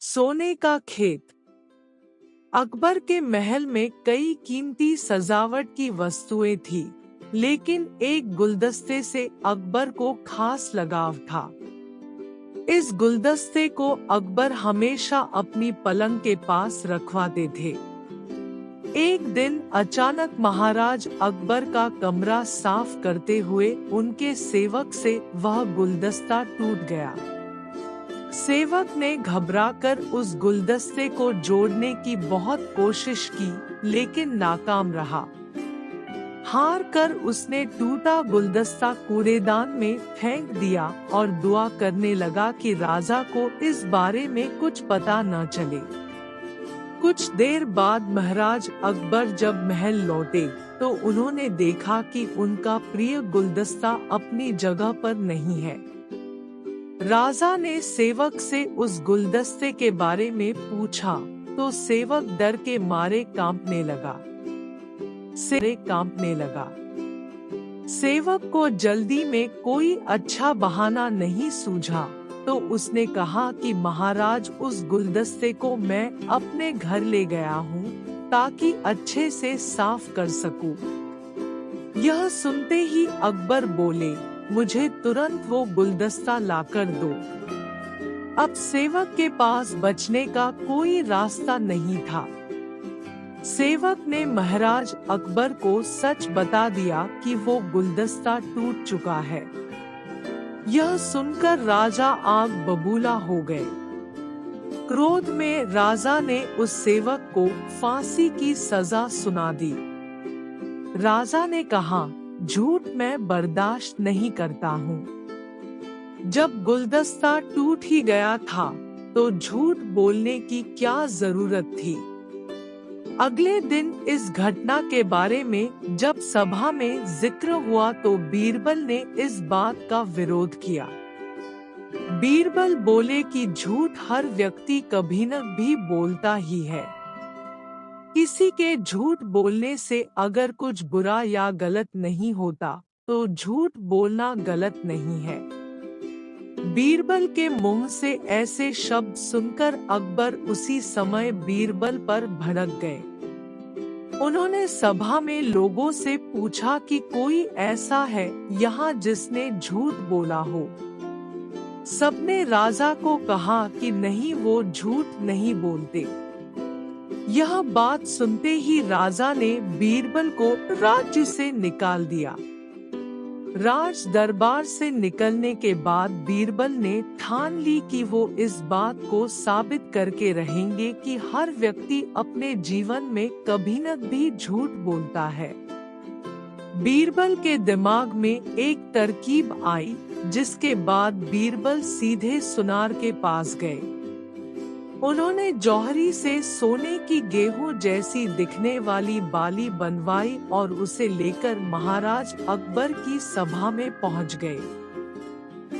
सोने का खेत। अकबर के महल में कई कीमती सजावट की वस्तुएं थी, लेकिन एक गुलदस्ते से अकबर को खास लगाव था। इस गुलदस्ते को अकबर हमेशा अपनी पलंग के पास रखवाते थे। एक दिन अचानक महाराज अकबर का कमरा साफ करते हुए उनके सेवक से वह गुलदस्ता टूट गया। सेवक ने घबराकर उस गुलदस्ते को जोड़ने की बहुत कोशिश की, लेकिन नाकाम रहा। हार कर उसने टूटा गुलदस्ता कूड़ेदान में फेंक दिया और दुआ करने लगा कि राजा को इस बारे में कुछ पता न चले। कुछ देर बाद महाराज अकबर जब महल लौटे तो उन्होंने देखा कि उनका प्रिय गुलदस्ता अपनी जगह पर नहीं है। राजा ने सेवक से उस गुलदस्ते के बारे में पूछा तो सेवक डर के मारे कांपने लगा। सेवक को जल्दी में कोई अच्छा बहाना नहीं सूझा तो उसने कहा कि महाराज, उस गुलदस्ते को मैं अपने घर ले गया हूँ ताकि अच्छे से साफ कर सकूं। यह सुनते ही अकबर बोले, मुझे तुरंत वो गुलदस्ता लाकर दो। अब सेवक के पास बचने का कोई रास्ता नहीं था। सेवक ने महाराज अकबर को सच बता दिया कि वो गुलदस्ता टूट चुका है। यह सुनकर राजा आग बबूला हो गए। क्रोध में राजा ने उस सेवक को फांसी की सजा सुना दी। राजा ने कहा, झूठ मैं बर्दाश्त नहीं करता हूँ। जब गुलदस्ता टूट ही गया था तो झूठ बोलने की क्या जरूरत थी। अगले दिन इस घटना के बारे में जब सभा में जिक्र हुआ तो बीरबल ने इस बात का विरोध किया। बीरबल बोले कि झूठ हर व्यक्ति कभी न भी बोलता ही है। किसी के झूठ बोलने से अगर कुछ बुरा या गलत नहीं होता तो झूठ बोलना गलत नहीं है। बीरबल के मुंह से ऐसे शब्द सुनकर अकबर उसी समय बीरबल पर भड़क गए। उन्होंने सभा में लोगों से पूछा कि कोई ऐसा है यहाँ जिसने झूठ बोला हो। सबने राजा को कहा कि नहीं, वो झूठ नहीं बोलते। यह बात सुनते ही राजा ने बीरबल को राज्य से निकाल दिया। राज दरबार से निकलने के बाद बीरबल ने ठान ली कि वो इस बात को साबित करके रहेंगे कि हर व्यक्ति अपने जीवन में कभी न भी झूठ बोलता है। बीरबल के दिमाग में एक तरकीब आई, जिसके बाद बीरबल सीधे सुनार के पास गए। उन्होंने जौहरी से सोने की गेहूं जैसी दिखने वाली बाली बनवाई और उसे लेकर महाराज अकबर की सभा में पहुंच गए।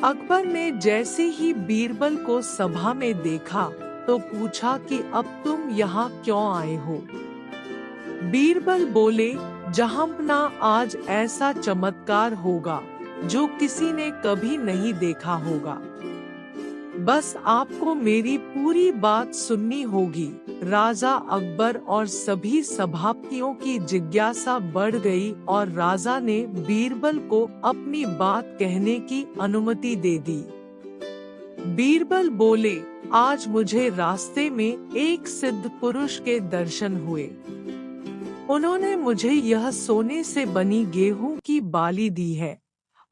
अकबर ने जैसे ही बीरबल को सभा में देखा तो पूछा कि अब तुम यहाँ क्यों आए हो। बीरबल बोले, जहांपना आज ऐसा चमत्कार होगा जो किसी ने कभी नहीं देखा होगा। बस आपको मेरी पूरी बात सुननी होगी। राजा अकबर और सभी सभापतियों की जिज्ञासा बढ़ गई और राजा ने बीरबल को अपनी बात कहने की अनुमति दे दी। बीरबल बोले, आज मुझे रास्ते में एक सिद्ध पुरुष के दर्शन हुए। उन्होंने मुझे यह सोने से बनी गेहूं की बाली दी है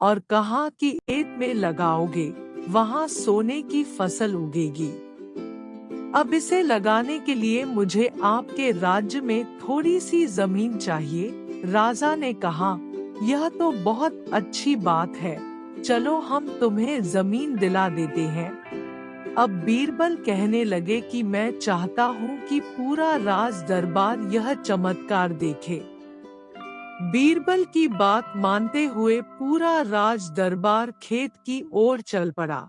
और कहा कि खेत में लगाओगे, वहाँ सोने की फसल उगेगी। अब इसे लगाने के लिए मुझे आपके राज्य में थोड़ी सी जमीन चाहिए। राजा ने कहा, यह तो बहुत अच्छी बात है, चलो हम तुम्हें जमीन दिला देते हैं। अब बीरबल कहने लगे कि मैं चाहता हूँ कि पूरा राज दरबार यह चमत्कार देखे। बीरबल की बात मानते हुए पूरा राज दरबार खेत की ओर चल पड़ा।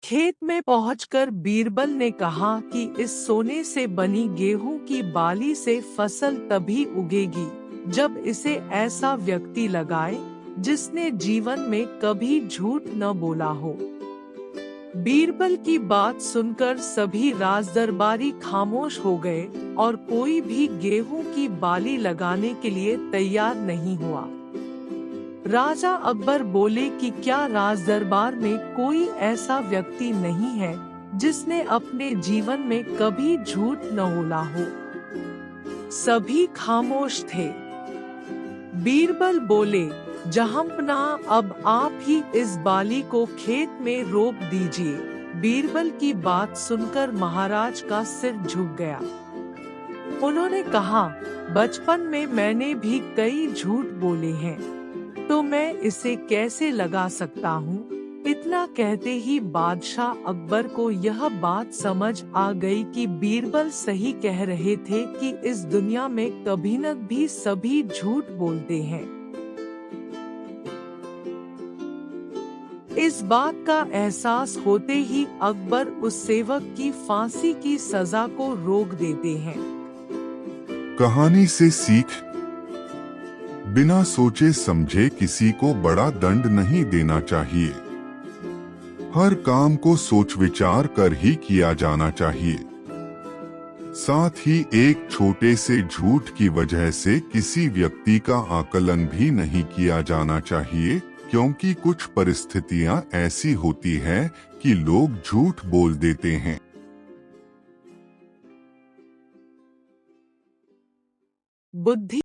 खेत में पहुंचकर बीरबल ने कहा कि इस सोने से बनी गेहूं की बाली से फसल तभी उगेगी जब इसे ऐसा व्यक्ति लगाए जिसने जीवन में कभी झूठ न बोला हो। बीरबल की बात सुनकर सभी राजदरबारी खामोश हो गए और कोई भी गेहूं की बाली लगाने के लिए तैयार नहीं हुआ। राजा अकबर बोले कि क्या राजदरबार में कोई ऐसा व्यक्ति नहीं है जिसने अपने जीवन में कभी झूठ न बोला हो। सभी खामोश थे। बीरबल बोले, जहांपनाह, अब आप ही इस बाली को खेत में रोप दीजिए। बीरबल की बात सुनकर महाराज का सिर झुक गया। उन्होंने कहा, बचपन में मैंने भी कई झूठ बोले हैं, तो मैं इसे कैसे लगा सकता हूँ। इतना कहते ही बादशाह अकबर को यह बात समझ आ गई कि बीरबल सही कह रहे थे कि इस दुनिया में कभी न भी सभी झूठ बोलते हैं। इस बात का एहसास होते ही अकबर उस सेवक की फांसी की सजा को रोक देते हैं। कहानी से सीख, बिना सोचे समझे किसी को बड़ा दंड नहीं देना चाहिए। हर काम को सोच विचार कर ही किया जाना चाहिए। साथ ही एक छोटे से झूठ की वजह से किसी व्यक्ति का आकलन भी नहीं किया जाना चाहिए, क्योंकि कुछ परिस्थितियां ऐसी होती हैं कि लोग झूठ बोल देते हैं। बुद्धि